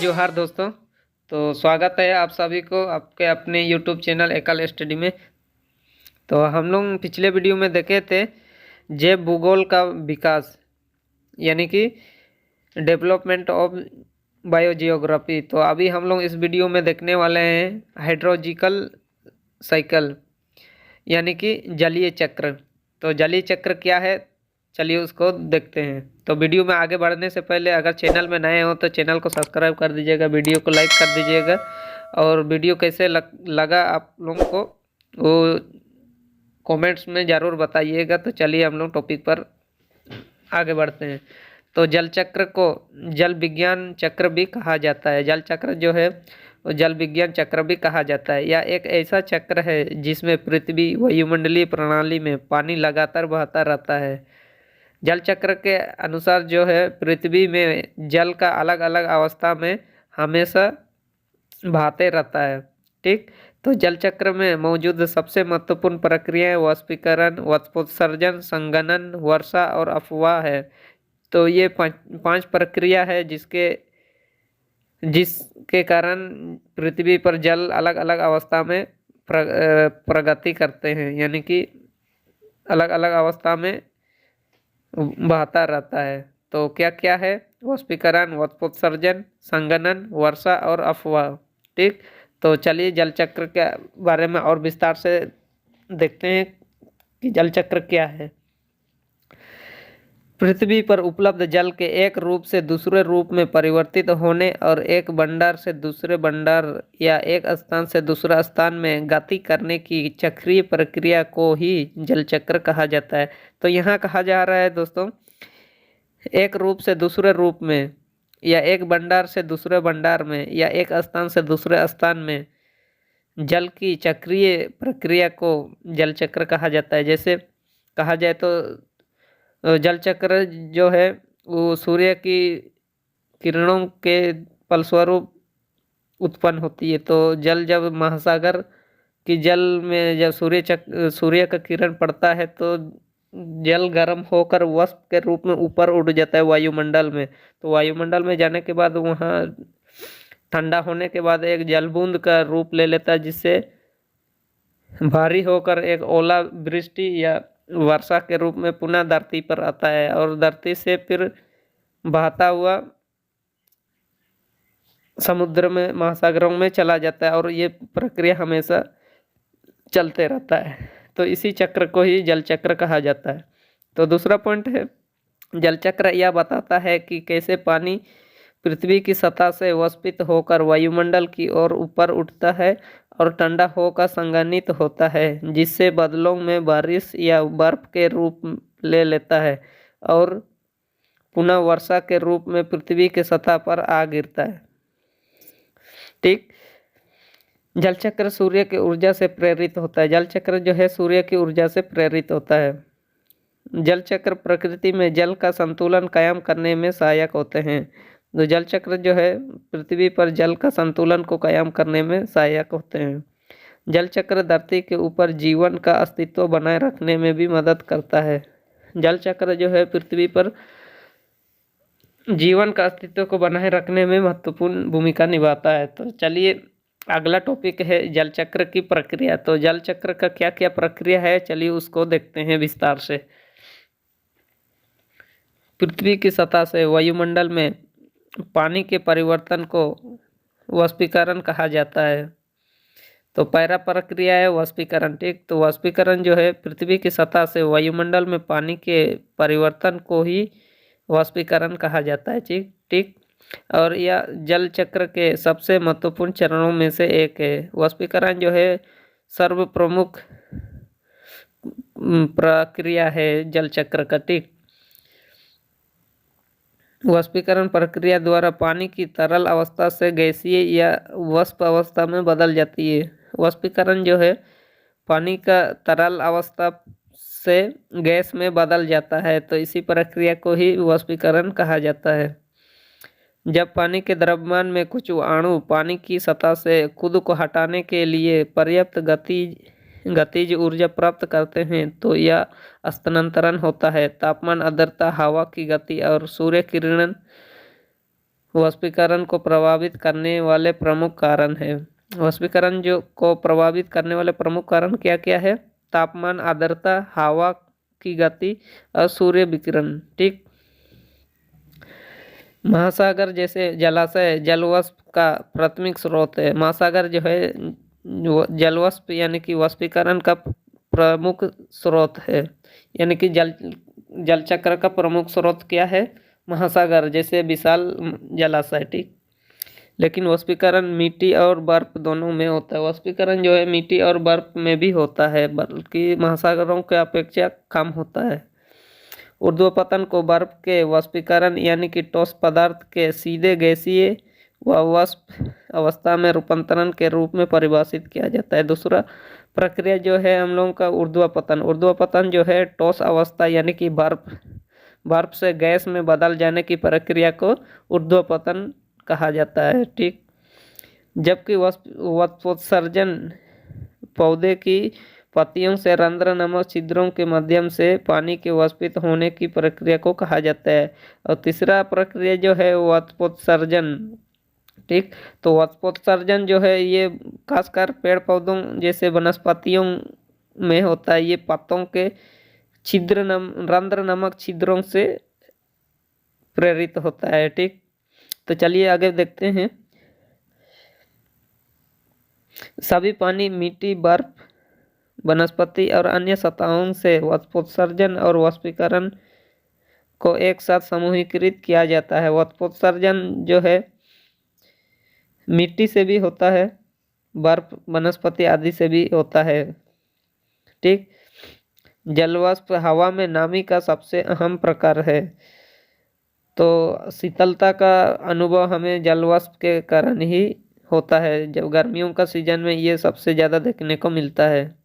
जोहार दोस्तों। तो स्वागत है आप सभी को आपके अपने यूट्यूब चैनल एकल स्टडी में। तो हम लोग पिछले वीडियो में देखे थे जैव भूगोल का विकास यानी कि डेवलपमेंट ऑफ बायोजियोग्राफी। तो अभी हम लोग इस वीडियो में देखने वाले हैं हाइड्रोलॉजिकल साइकिल यानी कि जलीय चक्र। तो जलीय चक्र क्या है, चलिए उसको देखते हैं। तो वीडियो में आगे बढ़ने से पहले अगर चैनल में नए हो तो चैनल को सब्सक्राइब कर दीजिएगा, वीडियो को लाइक कर दीजिएगा और वीडियो कैसे लगा आप लोगों को वो कमेंट्स में ज़रूर बताइएगा। तो चलिए हम लोग टॉपिक पर आगे बढ़ते हैं। तो जल चक्र को जल विज्ञान चक्र भी कहा जाता है। जल चक्र जो है वो जल विज्ञान चक्र भी कहा जाता है। यह एक ऐसा चक्र है जिसमें पृथ्वी वायुमंडलीय प्रणाली में पानी लगातार बहता रहता है। जल चक्र के अनुसार जो है पृथ्वी में जल का अलग अलग अवस्था में हमेशा बहाते रहता है। ठीक, तो जल चक्र में मौजूद सबसे महत्वपूर्ण प्रक्रियाएं वाष्पीकरण, वाष्पोत्सर्जन, संघनन, वर्षा और अफवाह है। तो ये पांच प्रक्रिया है जिसके कारण पृथ्वी पर जल अलग अलग अवस्था में प्रगति करते हैं, यानी कि अलग अलग अवस्था में बहता रहता है। तो क्या क्या है? वाष्पीकरण, वाष्पोत्सर्जन, संघनन, वर्षा और अफवाह। ठीक, तो चलिए जल चक्र के बारे में और विस्तार से देखते हैं कि जल चक्र क्या है। पृथ्वी पर उपलब्ध जल के एक रूप से दूसरे रूप में परिवर्तित होने और एक भंडार से दूसरे भंडार या एक स्थान से दूसरा स्थान में गति करने की चक्रीय प्रक्रिया को ही जल चक्र कहा जाता है। तो यहाँ कहा जा रहा है दोस्तों, एक रूप से दूसरे रूप में या एक भंडार से दूसरे भंडार में या एक स्थान से दूसरे स्थान में जल की चक्रीय प्रक्रिया को जल चक्र कहा जाता है। जैसे कहा जाए तो जल चक्र जो है वो सूर्य की किरणों के फलस्वरूप उत्पन्न होती है। तो जल जब महासागर की जल में जब सूर्य का किरण पड़ता है तो जल गर्म होकर वाष्प के रूप में ऊपर उड़ जाता है वायुमंडल में। तो वायुमंडल में जाने के बाद वहाँ ठंडा होने के बाद एक जल बूंद का रूप ले लेता है, जिससे भारी होकर एक ओला वृष्टि या वर्षा के रूप में पुनः धरती पर आता है और धरती से फिर बहता हुआ समुद्र में, महासागरों में चला जाता है और ये प्रक्रिया हमेशा चलते रहता है। तो इसी चक्र को ही जल चक्र कहा जाता है। तो दूसरा पॉइंट है, जल चक्र यह बताता है कि कैसे पानी पृथ्वी की सतह से वाष्पित होकर वायुमंडल की ओर ऊपर उठता है और ठंडा होकर संघनित होता है, जिससे बादलों में बारिश या बर्फ के रूप ले लेता है और पुनः वर्षा के रूप में पृथ्वी के सतह पर आ गिरता है। ठीक, जल चक्र सूर्य की ऊर्जा से प्रेरित होता है। जल चक्र जो है सूर्य की ऊर्जा से प्रेरित होता है। जल चक्र प्रकृति में जल का संतुलन कायम करने में सहायक होते हैं। तो जल चक्र जो है पृथ्वी पर जल का संतुलन को कायम करने में सहायक होते हैं। जल चक्र धरती के ऊपर जीवन का अस्तित्व बनाए रखने में भी मदद करता है। जल चक्र जो है पृथ्वी पर जीवन का अस्तित्व को बनाए रखने में महत्वपूर्ण भूमिका निभाता है। तो चलिए अगला टॉपिक है जल चक्र की प्रक्रिया। तो जल चक्र का क्या क्या प्रक्रिया है, चलिए उसको देखते हैं विस्तार से। पृथ्वी की सतह से वायुमंडल में पानी के परिवर्तन को वाष्पीकरण कहा जाता है। तो पहला प्रक्रिया है वाष्पीकरण। ठीक, तो वाष्पीकरण जो है पृथ्वी की सतह से वायुमंडल में पानी के परिवर्तन को ही वाष्पीकरण कहा जाता है। ठीक ठीक, और यह जल चक्र के सबसे महत्वपूर्ण चरणों में से एक है। वाष्पीकरण जो है सर्व प्रमुख प्रक्रिया है जल चक्र का। ठीक, वाष्पीकरण प्रक्रिया द्वारा पानी की तरल अवस्था से गैसीय या वाष्प अवस्था में बदल जाती है। वाष्पीकरण जो है पानी का तरल अवस्था से गैस में बदल जाता है। तो इसी प्रक्रिया को ही वाष्पीकरण कहा जाता है। जब पानी के द्रव्यमान में कुछ अणु पानी की सतह से खुद को हटाने के लिए पर्याप्त गतिज ऊर्जा प्राप्त करते हैं तो यह स्थानांतरण होता है। तापमान, आर्द्रता, हवा की गति और सूर्य किरण वाष्पीकरण को प्रभावित करने वाले प्रमुख कारण है। वाष्पीकरण जो को प्रभावित करने वाले प्रमुख कारण क्या क्या है? तापमान, आर्द्रता, हवा की गति और सूर्य विकिरण। ठीक। महासागर जैसे जलाशय जलवाष्प का प्राथमिक स्रोत है। महासागर जो है जलवाष्प यानी कि वाष्पीकरण का प्रमुख स्रोत है, यानी कि जल चक्र का प्रमुख स्रोत क्या है? महासागर जैसे विशाल जलाशय। ठीक। लेकिन वाष्पीकरण मिट्टी और बर्फ दोनों में होता है। वाष्पीकरण जो है मिट्टी और बर्फ में भी होता है, बल्कि महासागरों के अपेक्षा कम होता है। ऊर्ध्वपतन को बर्फ के वाष्पीकरण यानी कि ठोस पदार्थ के सीधे गैसीय व वाष्प अवस्था में रूपांतरण के रूप में परिभाषित किया जाता है। दूसरा प्रक्रिया जो है हम लोगों का ऊर्ध्वपतन। ऊर्ध्वपतन जो है ठोस अवस्था यानी कि बर्फ से गैस में बदल जाने की प्रक्रिया को ऊर्ध्वपतन कहा जाता है। ठीक। जबकि वाष्पोत्सर्जन पौधे की पत्तियों से रंध्र नामक छिद्रों के माध्यम से पानी के वाष्पित होने की प्रक्रिया को कहा जाता है। और तीसरा प्रक्रिया जो है वाष्पोत्सर्जन। ठीक। तो वाष्पोत्सर्जन जो है ये खासकर पेड़ पौधों जैसे वनस्पतियों में होता है। ये पत्तों के रंध्र नामक छिद्रों से प्रेरित होता है। ठीक। तो चलिए आगे देखते हैं। सभी पानी, मिट्टी, बर्फ, वनस्पति और अन्य सतहों से वाष्पोत्सर्जन और वाष्पीकरण को एक साथ समूहीकृत किया जाता है। वाष्पोत्सर्जन जो है मिट्टी से भी होता है, बर्फ, वनस्पति आदि से भी होता है। ठीक। जलवाष्प हवा में नमी का सबसे अहम प्रकार है। तो शीतलता का अनुभव हमें जलवाष्प के कारण ही होता है। जब गर्मियों का सीजन में ये सबसे ज़्यादा देखने को मिलता है।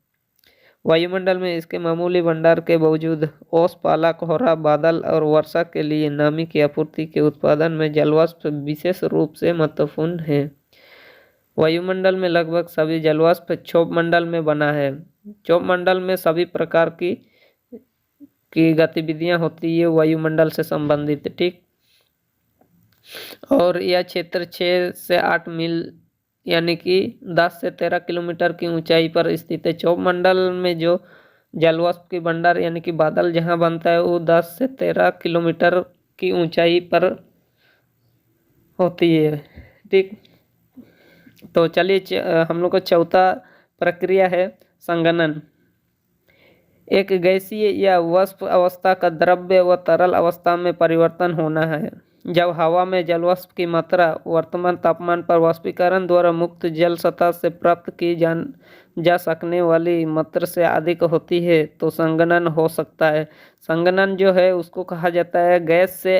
वायुमंडल में इसके मामूली भंडार के बावजूद ओस, पाला, कोहरा, बादल और वर्षा के लिए नमी की आपूर्ति के उत्पादन में जलवाष्प विशेष रूप से महत्वपूर्ण है। वायुमंडल में लगभग सभी जलवाष्प क्षोभ मंडल में बना है। क्षोभ मंडल में सभी प्रकार की गतिविधियां होती है वायुमंडल से संबंधित। ठीक। और यह क्षेत्र 6 से 8 मील यानी कि 10 से 13 किलोमीटर की ऊंचाई पर स्थित है। क्षोभ मंडल में जो जलवाष्प की भंडार यानी कि बादल जहां बनता है वो 10 से 13 किलोमीटर की ऊंचाई पर होती है। ठीक। तो चलिए हम लोग का चौथा प्रक्रिया है संघनन। एक गैसीय या वाष्प अवस्था का द्रव्य व तरल अवस्था में परिवर्तन होना है। जब हवा में जलवाष्प की मात्रा वर्तमान तापमान पर वाष्पीकरण द्वारा मुक्त जल सतह से प्राप्त की जा सकने वाली मात्रा से अधिक होती है तो संघनन हो सकता है। संघनन जो है उसको कहा जाता है गैस से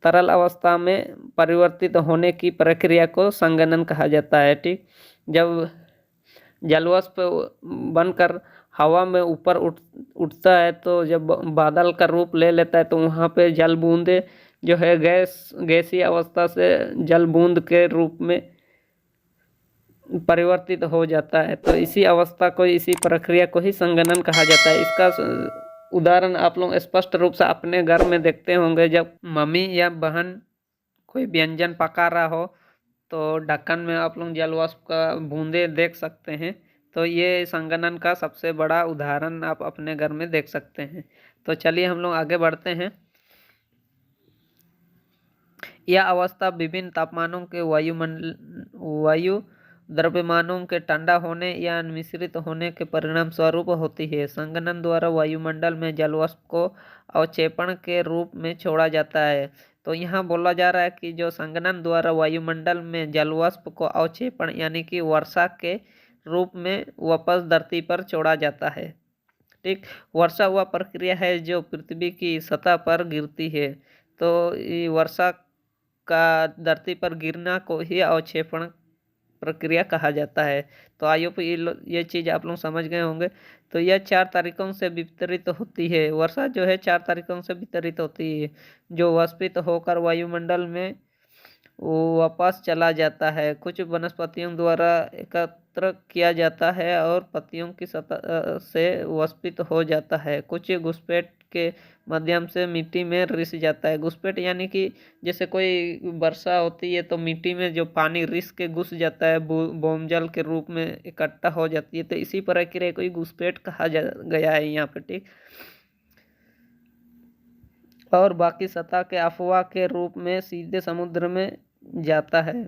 तरल अवस्था में परिवर्तित होने की प्रक्रिया को संघनन कहा जाता है। ठीक। जब जलवाष्प बनकर हवा में ऊपर उठता है तो जब बादल का रूप ले लेता है तो वहाँ पे जल बूंदे जो है गैसीय अवस्था से जल बूंद के रूप में परिवर्तित हो जाता है। तो इसी अवस्था को, इसी प्रक्रिया को ही संघनन कहा जाता है। इसका उदाहरण आप लोग स्पष्ट रूप से अपने घर में देखते होंगे। जब मम्मी या बहन कोई व्यंजन पका रहा हो तो ढक्कन में आप लोग जलवाष्प का बूंदे देख सकते हैं। तो ये संघनन का सबसे बड़ा उदाहरण आप अपने घर में देख सकते हैं। तो चलिए हम लोग आगे बढ़ते हैं। यह अवस्था विभिन्न तापमानों के वायु द्रव्यमानों के ठंडा होने या मिश्रित होने के परिणाम स्वरूप होती है। संघनन द्वारा वायुमंडल में जलवाष्प को अवक्षेपण के रूप में छोड़ा जाता है। तो यहाँ बोला जा रहा है कि जो संघनन द्वारा वायुमंडल में जलवाष्प को अवक्षेपण यानी कि वर्षा के रूप में वापस धरती पर छोड़ा जाता है। ठीक। वर्षा वह प्रक्रिया है जो पृथ्वी की सतह पर गिरती है। तो ये वर्षा का धरती पर गिरना को ही अवक्षेपण प्रक्रिया कहा जाता है। तो आइए ये चीज़ आप लोग समझ गए होंगे। तो यह 4 तरीकों से वितरित होती है। वर्षा जो है 4 तरीकों से वितरित होती है, जो वाष्पित होकर वायुमंडल में वो वापस चला जाता है। कुछ वनस्पतियों द्वारा एकत्र किया जाता है और पत्तियों की सतह से वाष्पित हो जाता है। कुछ घुसपैठ के माध्यम से मिट्टी में रिस जाता है। घुसपैठ यानी कि जैसे कोई वर्षा होती है तो मिट्टी में जो पानी रिस के घुस जाता है, भूजल के रूप में इकट्ठा हो जाती है, तो इसी प्रक्रिया को घुसपैठ कहा गया है यहाँ पे, ठीक। और बाकी सतह के अफवाह के रूप में सीधे समुद्र में जाता है।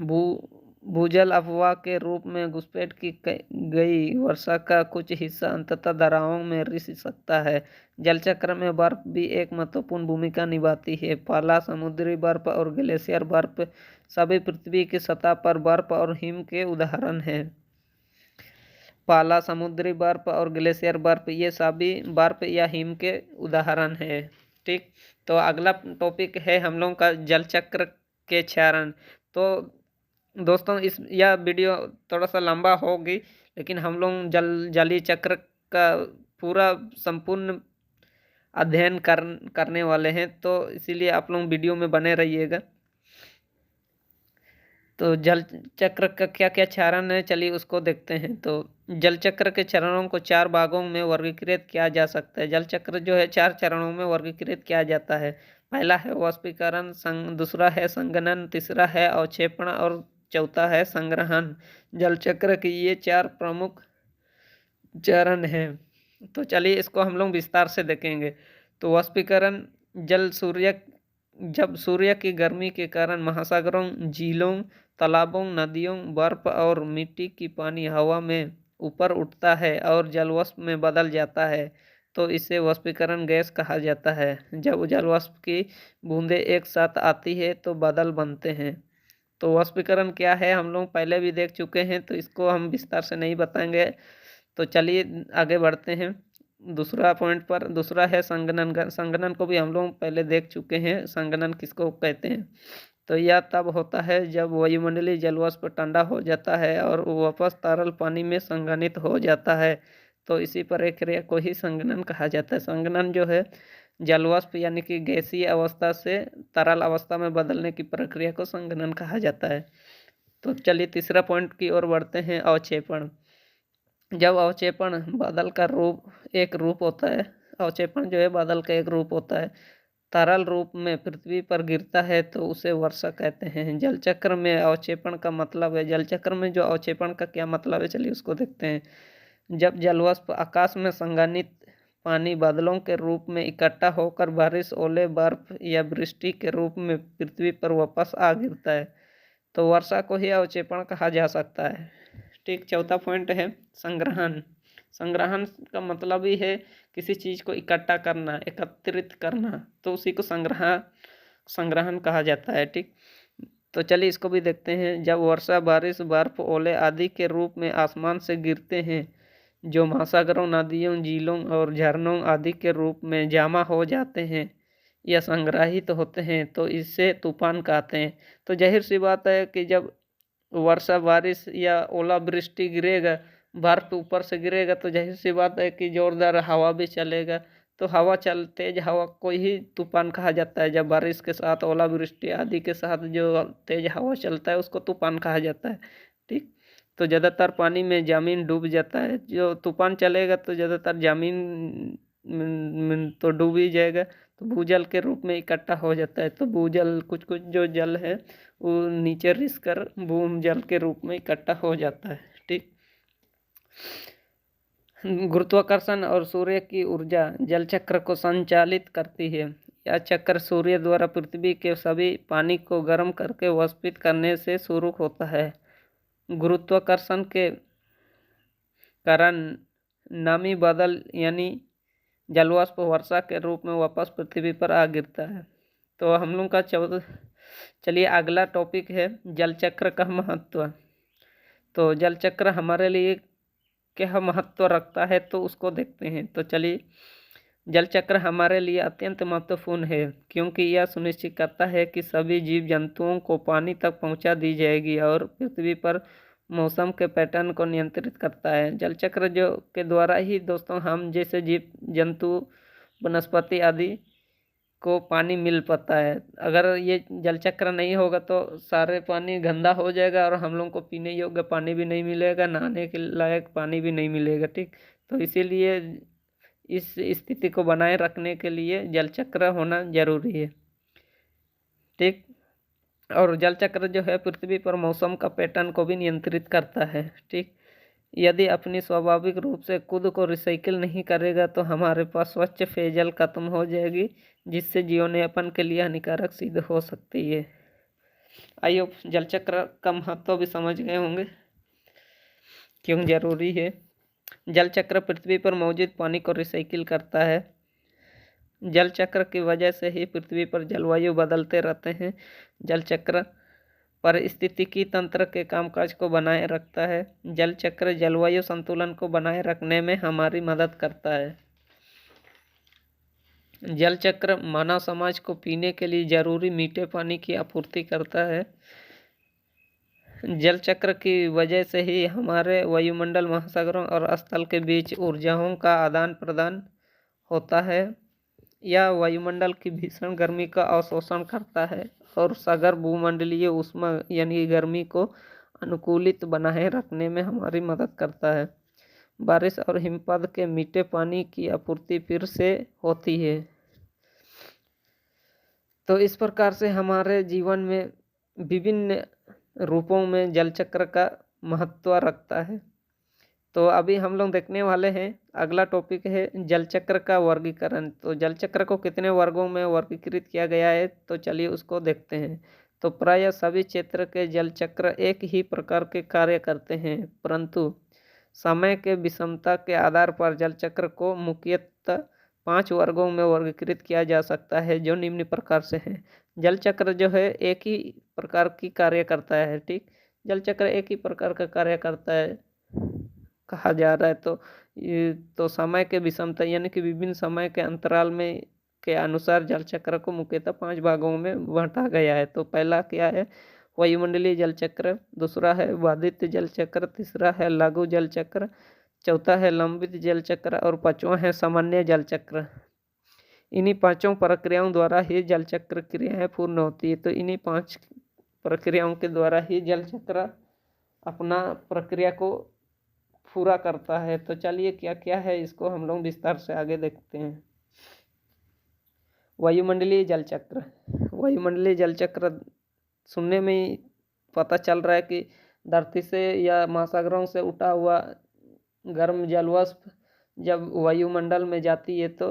भू भूजल अफवाह के रूप में घुसपैठ की गई वर्षा का कुछ हिस्सा अंततः दरारों में रिस सकता है। जलचक्र में बर्फ भी एक महत्वपूर्ण भूमिका निभाती है। पाला, समुद्री बर्फ और ग्लेशियर बर्फ सभी पृथ्वी की सतह पर बर्फ और हिम के उदाहरण हैं। पाला, समुद्री बर्फ और ग्लेशियर बर्फ ये सभी बर्फ या हिम के उदाहरण हैं, ठीक। तो अगला टॉपिक है हम लोगों का जलचक्र के चरण। तो दोस्तों यह वीडियो थोड़ा सा लंबा होगी, लेकिन हम लोग जलीय चक्र का पूरा संपूर्ण अध्ययन करने वाले हैं, तो इसीलिए आप लोग वीडियो में बने रहिएगा। तो जल चक्र का क्या क्या चरण है, चलिए उसको देखते हैं। तो जल चक्र के चरणों को 4 भागों में वर्गीकृत किया जा सकता है। जल चक्र जो है 4 चरणों में वर्गीकृत किया जाता है। पहला है वाष्पीकरण, दूसरा है संघनन, तीसरा है अवक्षेपण और चौथा है संग्रहण। जल चक्र के ये 4 प्रमुख चरण हैं। तो चलिए इसको हम लोग विस्तार से देखेंगे। तो वाष्पीकरण, जब सूर्य की गर्मी के कारण महासागरों, झीलों, तालाबों, नदियों, बर्फ और मिट्टी की पानी हवा में ऊपर उठता है और जलवाष्प में बदल जाता है, तो इसे वाष्पीकरण गैस कहा जाता है। जब जलवाष्प की बूंदें एक साथ आती है तो बादल बनते हैं। तो वाष्पीकरण क्या है हम लोग पहले भी देख चुके हैं, तो इसको हम विस्तार से नहीं बताएंगे। तो चलिए आगे बढ़ते हैं दूसरा पॉइंट पर। दूसरा है संघनन। संघनन को भी हम लोग पहले देख चुके हैं। संघनन किसको कहते हैं? तो यह तब होता है जब वायुमंडलीय जलवाष्प ठंडा हो जाता है और वापस तरल पानी में संघनित हो जाता है, तो इसी प्रक्रिया को ही संघनन कहा जाता है। संघनन जो है जलवाष्प यानी कि गैसीय अवस्था से तरल अवस्था में बदलने की प्रक्रिया को संघनन कहा जाता है। तो चलिए तीसरा पॉइंट की ओर बढ़ते हैं, अवक्षेपण। जब अवक्षेपण बादल का एक रूप होता है, अवक्षेपण जो है बादल का एक रूप होता है, तरल रूप में पृथ्वी पर गिरता है तो उसे वर्षा कहते हैं। जलचक्र में अवक्षेपण का मतलब है, जलचक्र में जो अवक्षेपण का क्या मतलब है चलिए उसको देखते हैं। जब जलवाष्प आकाश में संघनित पानी बादलों के रूप में इकट्ठा होकर बारिश, ओले, बर्फ या वृष्टि के रूप में पृथ्वी पर वापस आ गिरता है, तो वर्षा को ही अवक्षेपण कहा जा सकता है, ठीक। चौथा पॉइंट है संग्रहण। संग्रहण का मतलब ही है किसी चीज़ को इकट्ठा करना, एकत्रित करना, तो उसी को संग्रहण कहा जाता है, ठीक। तो चलिए इसको भी देखते हैं। जब वर्षा, बारिश, बर्फ, ओले आदि के रूप में आसमान से गिरते हैं, जो महासागरों, नदियों, झीलों और झरनों आदि के रूप में जमा हो जाते हैं या संग्रहित होते हैं, तो इससे तूफान कहते हैं। तो जाहिर सी बात है कि जब वर्षा, बारिश या ओलावृष्टि गिरेगा, बर्फ ऊपर से गिरेगा, तो जाहिर सी बात है कि जोरदार हवा भी चलेगा। तो तेज हवा को ही तूफान कहा जाता है। जब बारिश के साथ ओलावृष्टि आदि के साथ जो तेज हवा चलता है उसको तूफान कहा जाता है, ठीक। तो ज़्यादातर पानी में ज़मीन डूब जाता है। जो तूफान चलेगा तो ज़्यादातर ज़मीन तो डूब ही जाएगा, तो भूजल के रूप में इकट्ठा हो जाता है। तो भूजल कुछ कुछ जो जल है वो नीचे रिस कर भूजल के रूप में इकट्ठा हो जाता है, ठीक। गुरुत्वाकर्षण और सूर्य की ऊर्जा जल चक्र को संचालित करती है। यह चक्र सूर्य द्वारा पृथ्वी के सभी पानी को गर्म करके वाष्पित करने से शुरू होता है। गुरुत्वाकर्षण के कारण नमी बादल यानी जलवाष्प वर्षा के रूप में वापस पृथ्वी पर आ गिरता है। तो हम लोग का चलिए अगला टॉपिक है जल चक्र का महत्व। तो जल चक्र हमारे लिए क्या महत्व रखता है तो उसको देखते हैं। तो चलिए, जल चक्र हमारे लिए अत्यंत महत्वपूर्ण है क्योंकि यह सुनिश्चित करता है कि सभी जीव जंतुओं को पानी तक पहुंचा दी जाएगी और पृथ्वी पर मौसम के पैटर्न को नियंत्रित करता है। जल चक्र जो के द्वारा ही दोस्तों हम जैसे जीव जंतु, वनस्पति आदि को पानी मिल पाता है। अगर ये जल चक्र नहीं होगा तो सारे पानी गंदा हो जाएगा और हम लोग को पीने योग्य पानी भी नहीं मिलेगा, नहाने के लायक पानी भी नहीं मिलेगा, ठीक। तो इसीलिए इस स्थिति को बनाए रखने के लिए जल चक्र होना जरूरी है। ठीक। और जल चक्र जो है पृथ्वी पर मौसम का पैटर्न को भी नियंत्रित करता है। ठीक। यदि अपनी स्वाभाविक रूप से खुद को रिसाइकिल नहीं करेगा तो हमारे पास स्वच्छ पेयजल खत्म हो जाएगी, जिससे जीवन यापन के लिए हानिकारक सिद्ध हो सकती है। आइए जल चक्र का महत्व भी समझ गए होंगे, क्यों जरूरी है। जल चक्र पृथ्वी पर मौजूद पानी को रिसाइकिल करता है। जल चक्र की वजह से ही पृथ्वी पर जलवायु बदलते रहते हैं। जल चक्र पारिस्थितिकी तंत्र के कामकाज को बनाए रखता है। जल चक्र जलवायु संतुलन को बनाए रखने में हमारी मदद करता है। जल चक्र मानव समाज को पीने के लिए जरूरी मीठे पानी की आपूर्ति करता है। जल चक्र की वजह से ही हमारे वायुमंडल, महासागरों और स्थल के बीच ऊर्जाओं का आदान प्रदान होता है। यह वायुमंडल की भीषण गर्मी का अवशोषण करता है और सागर भूमंडलीय ऊष्मा यानी गर्मी को अनुकूलित बनाए रखने में हमारी मदद करता है। बारिश और हिमपात के मीठे पानी की आपूर्ति फिर से होती है। तो इस प्रकार से हमारे जीवन में विभिन्न रूपों में जल चक्र का महत्व रखता है। तो अभी हम लोग देखने वाले हैं, अगला टॉपिक है जल चक्र का वर्गीकरण। तो जल चक्र को कितने वर्गों में वर्गीकृत किया गया है, तो चलिए उसको देखते हैं। तो प्रायः सभी क्षेत्र के जल चक्र एक ही प्रकार के कार्य करते हैं, परंतु समय के विषमता के आधार पर जल चक्र को मुख्यतः 5 वर्गों में वर्गीकृत किया जा सकता है, जो निम्न प्रकार से हैं। जल चक्र जो है एक ही प्रकार की कार्य करता है। ठीक। जल चक्र एक ही प्रकार का कार्य करता है कहा जा रहा है। तो समय के विषमता यानी कि विभिन्न समय के अंतराल में के अनुसार जल चक्र को मुख्यतः 5 भागों में बांटा गया है। तो पहला क्या है, वायुमंडलीय जल चक्र। दूसरा है बाधित जल चक्र। तीसरा है लघु जल चक्र। चौथा है लंबित जल चक्र और पांचवा है सामान्य जल चक्र। इन्हीं 5 प्रक्रियाओं द्वारा ही जल चक्र क्रियाएं पूर्ण होती है। तो इन्हीं 5 प्रक्रियाओं के द्वारा ही जल चक्र अपना प्रक्रिया को पूरा करता है। तो चलिए क्या क्या है इसको हम लोग विस्तार से आगे देखते हैं। वायुमंडलीय जल चक्र। वायुमंडलीय जल चक्र सुनने में ही पता चल रहा है कि धरती से या महासागरों से उठा हुआ गर्म जलवाष्प जब वायुमंडल में जाती है तो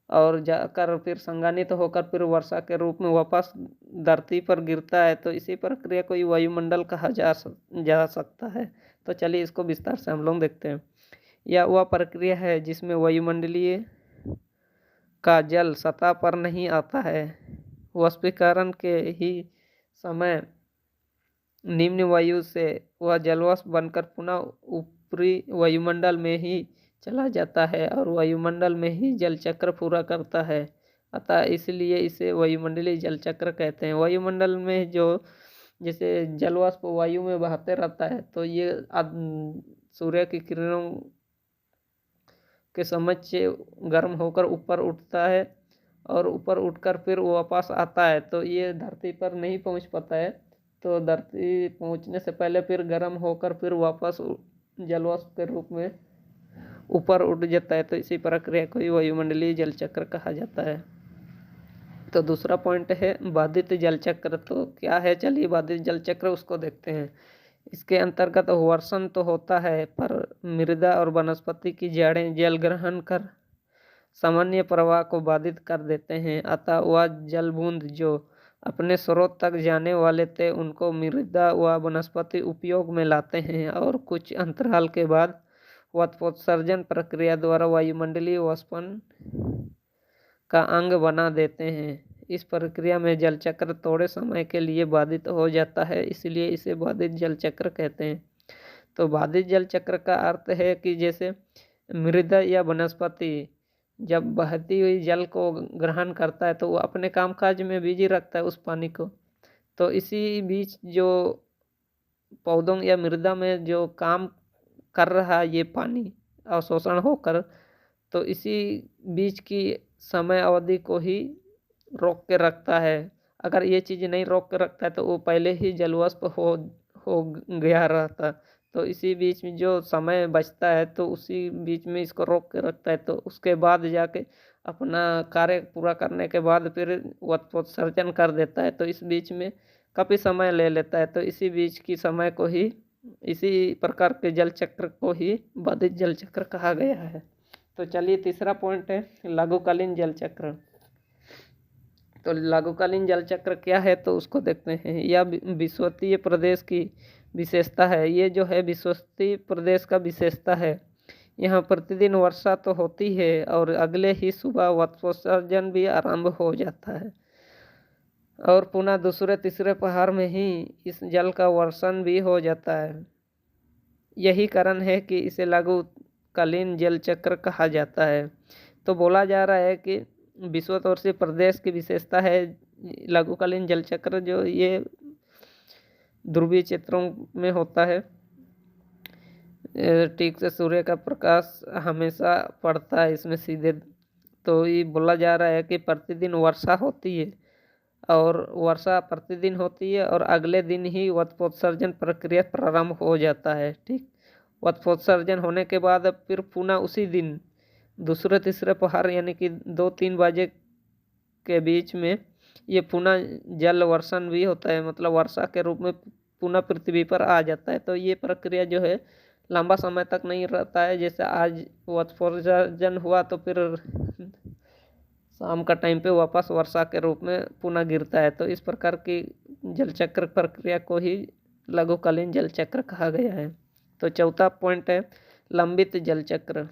और जाकर फिर संघनित होकर फिर वर्षा के रूप में वापस धरती पर गिरता है। तो इसी प्रक्रिया को ही वायुमंडल कहा जा सकता है। तो चलिए इसको विस्तार से हम लोग देखते हैं। यह वह प्रक्रिया है जिसमें वायुमंडलीय का जल सतह पर नहीं आता है। वाष्पीकरण के ही समय निम्न वायु से वह जलवाष्प बनकर पुनः ऊपरी वायुमंडल में ही चला जाता है और वायुमंडल में ही जल चक्र पूरा करता है। अतः इसलिए इसे वायुमंडलीय जल चक्र कहते हैं। वायुमंडल में जो जैसे जलवाष्प वायु में बहते रहता है, तो ये सूर्य की किरणों के समक्ष गर्म होकर ऊपर उठता है और ऊपर उठकर फिर वापस आता है। तो ये धरती पर नहीं पहुंच पाता है, तो धरती पहुंचने से पहले फिर गर्म होकर फिर वापस जलवाष्प के रूप में ऊपर उठ जाता है। तो इसी प्रक्रिया को ही वायुमंडलीय जल चक्र कहा जाता है। तो दूसरा पॉइंट है बाधित जल चक्र। तो क्या है, चलिए बाधित जल चक्र उसको देखते हैं। इसके अंतर्गत वर्षण तो होता है, पर मृदा और वनस्पति की जड़ें जल ग्रहण कर सामान्य प्रवाह को बाधित कर देते हैं। अतः वह जल बूंद जो अपने स्रोत तक जाने वाले थे उनको मृदा व वनस्पति उपयोग में लाते हैं और कुछ अंतराल के बाद वत्पोत्सर्जन प्रक्रिया द्वारा वायुमंडलीय वाष्पन का अंग बना देते हैं। इस प्रक्रिया में जल चक्र थोड़े समय के लिए बाधित हो जाता है, इसलिए इसे बाधित जल चक्र कहते हैं। तो बाधित जल चक्र का अर्थ है कि जैसे मृदा या वनस्पति जब बहती हुई जल को ग्रहण करता है तो वो अपने कामकाज में बिजी रखता है उस पानी को। तो इसी बीच जो पौधों या मृदा में जो काम कर रहा है ये पानी अवशोषण होकर, तो इसी बीच की समय अवधि को ही रोक के रखता है। अगर ये चीज़ नहीं रोक के रखता है तो वो पहले ही जलवाष्प हो गया रहता। तो इसी बीच में जो समय बचता है तो उसी बीच में इसको रोक के रखता है, तो उसके बाद जाके अपना कार्य पूरा करने के बाद फिर वत्पोत्सर्जन कर देता है। तो इस बीच में काफ़ी समय ले लेता है, तो इसी बीच की समय को ही, इसी प्रकार के जल चक्र को ही बाधित जल चक्र कहा गया है। तो चलिए तीसरा पॉइंट है लघुकालीन जल चक्र। तो लघुकालीन जल चक्र क्या है तो उसको देखते हैं। यह विषुवतीय प्रदेश की विशेषता है। ये जो है विषुवतीय प्रदेश का विशेषता है। यहाँ प्रतिदिन वर्षा तो होती है और अगले ही सुबह वत्पोत्सर्जन भी आरंभ हो जाता है और पुनः दूसरे तीसरे पहर में ही इस जल का वर्षण भी हो जाता है। यही कारण है कि इसे लघुकालीन जल चक्र कहा जाता है। तो बोला जा रहा है कि विषुवतीय प्रदेश की विशेषता है लघुकालीन जल चक्र, जो ये ध्रुवीय क्षेत्रों में होता है। ठीक से सूर्य का प्रकाश हमेशा पड़ता है इसमें सीधे। तो ये बोला जा रहा है कि प्रतिदिन वर्षा होती है और वर्षा प्रतिदिन होती है और अगले दिन ही वत्पोत्सर्जन प्रक्रिया प्रारंभ हो जाता है। ठीक, वत्पोत्सर्जन होने के बाद फिर पुनः उसी दिन दूसरे तीसरे पहर यानी कि 2-3 बजे के बीच में ये पुनः जल वर्षण भी होता है, मतलब वर्षा के रूप में पुनः पृथ्वी पर आ जाता है। तो ये प्रक्रिया जो है लंबा समय तक नहीं रहता है। जैसे आज वत्पोत्सर्जन हुआ तो फिर शाम का टाइम पे वापस वर्षा के रूप में पुनः गिरता है। तो इस प्रकार की जल चक्र प्रक्रिया को ही लघुकालीन जल चक्र कहा गया है। तो चौथा पॉइंट है लंबित जल चक्र।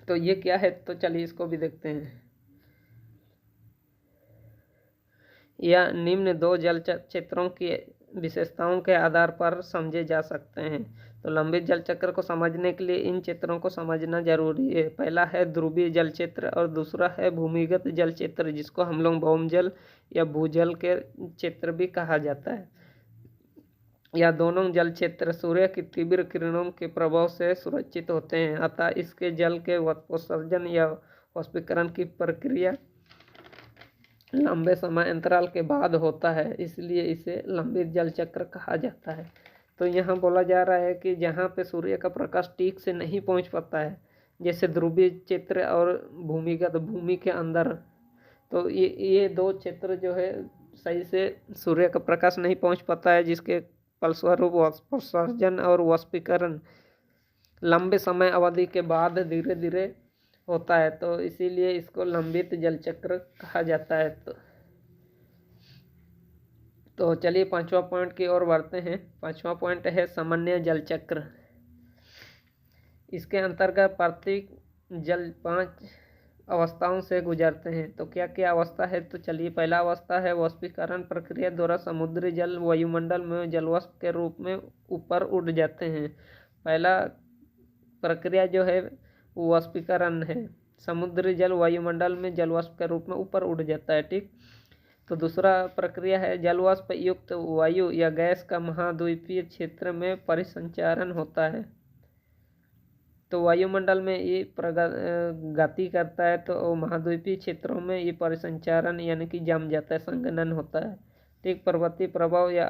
तो ये क्या है तो चलिए इसको भी देखते हैं। यह निम्न 2 जल क्षेत्रों की विशेषताओं के आधार पर समझे जा सकते हैं। तो लंबित जल चक्र को समझने के लिए इन क्षेत्रों को समझना जरूरी है। पहला है ध्रुवीय जल क्षेत्र और दूसरा है भूमिगत जल क्षेत्र, जिसको हम लोग भौमजल या भूजल के क्षेत्र भी कहा जाता है। यह दोनों जल क्षेत्र सूर्य की तीव्र किरणों के प्रभाव से सुरक्षित होते हैं, अतः इसके जल के वत्पोत्सर्जन या वाष्पीकरण की प्रक्रिया लंबे समय अंतराल के बाद होता है, इसलिए इसे लंबित जल चक्र कहा जाता है। तो यहाँ बोला जा रहा है कि जहाँ पे सूर्य का प्रकाश ठीक से नहीं पहुँच पाता है, जैसे ध्रुवीय क्षेत्र और भूमिगत भूमि के अंदर, तो ये 2 क्षेत्र जो है सही से सूर्य का प्रकाश नहीं पहुँच पाता है, जिसके फलस्वरूप वाष्पोत्सर्जन और वाष्पीकरण लंबे समय अवधि के बाद धीरे धीरे होता है। तो इसीलिए इसको लंबित जल चक्र कहा जाता है। तो चलिए 5वां पॉइंट की ओर बढ़ते हैं। 5वां पॉइंट है सामान्य जल चक्र। इसके अंतर्गत प्रत्येक जल 5 अवस्थाओं से गुजरते हैं। तो क्या क्या अवस्था है तो चलिए, पहला अवस्था है वाष्पीकरण प्रक्रिया द्वारा समुद्री जल वायुमंडल में जलवाष्प के रूप में ऊपर उड़ जाते हैं। पहला प्रक्रिया जो है वो वाष्पीकरण है। समुद्री जल वायुमंडल में जलवाष्प के रूप में ऊपर उड़ जाता है। ठीक, तो दूसरा प्रक्रिया है जलवाष्प युक्त वायु या गैस का महाद्वीपीय क्षेत्र में परिसंचारण होता है। तो वायुमंडल में ये गति करता है, तो महाद्वीपीय क्षेत्रों में ये परिसंचारण यानी कि जम जाता है, संघनन होता है। ठीक, पर्वतीय प्रभाव या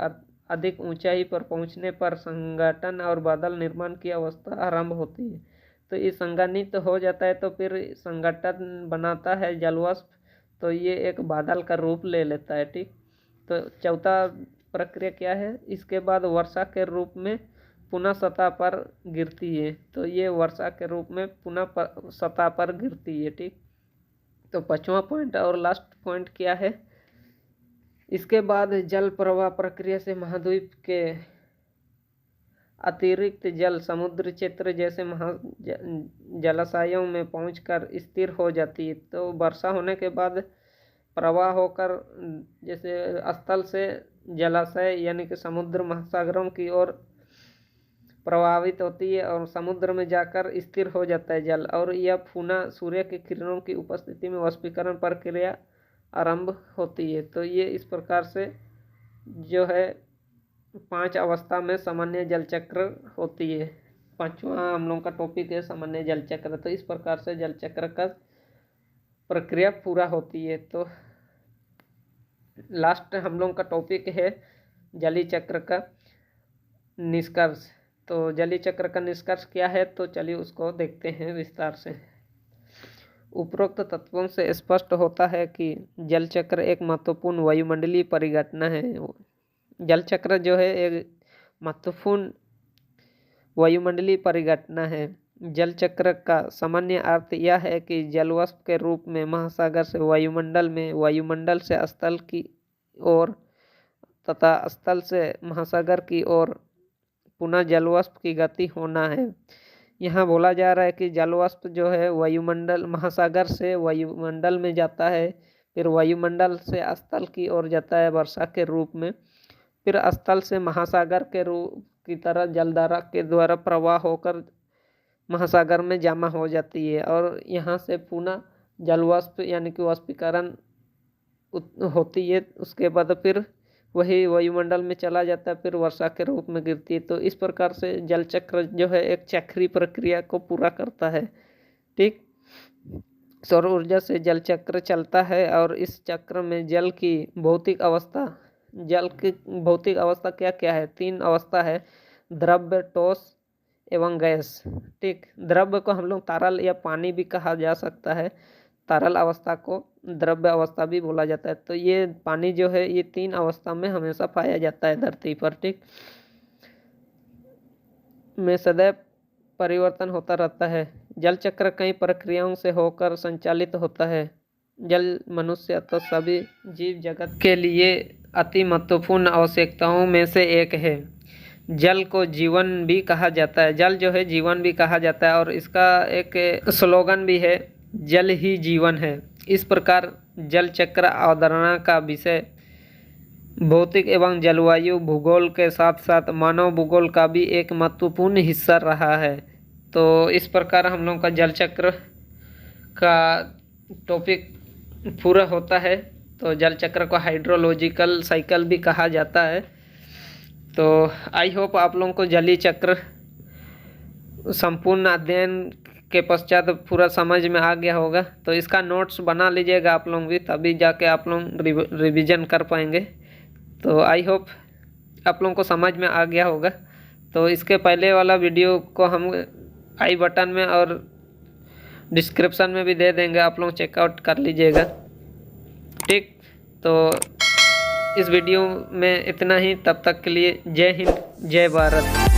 अधिक ऊंचाई पर पहुंचने पर संघटन और बादल निर्माण की अवस्था आरंभ होती है। तो ये संघनित हो जाता है तो फिर संघटन बनाता है जलवाष्प, तो ये एक बादल का रूप ले लेता है। ठीक, तो चौथा प्रक्रिया क्या है, इसके बाद वर्षा के रूप में पुनः सतह पर गिरती है। तो ये वर्षा के रूप में पुनः सतह पर गिरती है। ठीक, तो 5वां पॉइंट और लास्ट पॉइंट क्या है, इसके बाद जल प्रवाह प्रक्रिया से महाद्वीप के अतिरिक्त जल समुद्र क्षेत्र जैसे जलाशयों में पहुंचकर स्थिर हो जाती है। तो वर्षा होने के बाद प्रवाह होकर जैसे स्थल से जलाशय यानी कि समुद्र महासागरों की ओर प्रभावित होती है और समुद्र में जाकर स्थिर हो जाता है जल, और यह पुनः सूर्य की किरणों की उपस्थिति में वाष्पीकरण प्रक्रिया आरंभ होती है। तो ये इस प्रकार से जो है 5 अवस्था में सामान्य जल चक्र होती है। 5वां हम लोग का टॉपिक है सामान्य जल चक्र। तो इस प्रकार से जल चक्र का प्रक्रिया पूरा होती है। तो लास्ट हम लोग का टॉपिक है जलीय चक्र का निष्कर्ष। तो जलीय चक्र का निष्कर्ष क्या है, तो चलिए उसको देखते हैं विस्तार से। उपरोक्त तत्वों से स्पष्ट होता है कि जल चक्र एक महत्वपूर्ण वायुमंडलीय परिघटना है। जल चक्र जो है एक महत्वपूर्ण वायुमंडलीय परिघटना है। जल चक्र का सामान्य अर्थ यह है कि जलवाष्प के रूप में महासागर से वायुमंडल में, वायुमंडल से स्थल की ओर तथा स्थल से महासागर की ओर पुनः जलवाष्प की गति होना है। यहाँ बोला जा रहा है कि जलवाष्प जो है वायुमंडल, महासागर से वायुमंडल में जाता है, फिर वायुमंडल से स्थल की ओर जाता है वर्षा के रूप में, फिर स्थल से महासागर के रूप की तरह जलधारा के द्वारा प्रवाह होकर महासागर में जमा हो जाती है और यहाँ से पुनः जलवाष्प यानी कि वाष्पीकरण होती है। उसके बाद फिर वही वायुमंडल में चला जाता है, फिर वर्षा के रूप में गिरती है। तो इस प्रकार से जल चक्र जो है एक चक्रीय प्रक्रिया को पूरा करता है। ठीक, सौर ऊर्जा से जल चक्र चलता है और इस चक्र में जल की भौतिक अवस्था क्या क्या है? 3 अवस्था है, द्रव्य, ठोस एवं गैस। ठीक, द्रव्य को हम लोग तरल या पानी भी कहा जा सकता है, तरल अवस्था को द्रव्य अवस्था भी बोला जाता है। तो ये पानी जो है ये 3 अवस्था में हमेशा पाया जाता है धरती पर। ठीक, में सदैव परिवर्तन होता रहता है। जल चक्र कई प्रक्रियाओं से होकर संचालित होता है। जल मनुष्य तो सभी जीव जगत के लिए अति महत्वपूर्ण आवश्यकताओं में से एक है। जल को जीवन भी कहा जाता है, जल जो है जीवन भी कहा जाता है और इसका एक स्लोगन भी है, जल ही जीवन है। इस प्रकार जल चक्र अवधारणा का विषय भौतिक एवं जलवायु भूगोल के साथ साथ मानव भूगोल का भी एक महत्वपूर्ण हिस्सा रहा है। तो इस प्रकार हम लोगों का जल चक्र का टॉपिक पूरा होता है। तो जल चक्र को हाइड्रोलॉजिकल साइकिल भी कहा जाता है। तो आई होप आप लोगों को जलीय चक्र संपूर्ण अध्ययन के पश्चात पूरा समझ में आ गया होगा। तो इसका नोट्स बना लीजिएगा आप लोग भी, तभी जाके आप लोग रिवीजन कर पाएंगे। तो आई होप आप लोगों को समझ में आ गया होगा। तो इसके पहले वाला वीडियो को हम आई बटन में और डिस्क्रिप्शन में भी दे देंगे, आप लोग चेकआउट कर लीजिएगा। ठीक, तो इस वीडियो में इतना ही। तब तक के लिए जय हिंद, जय भारत।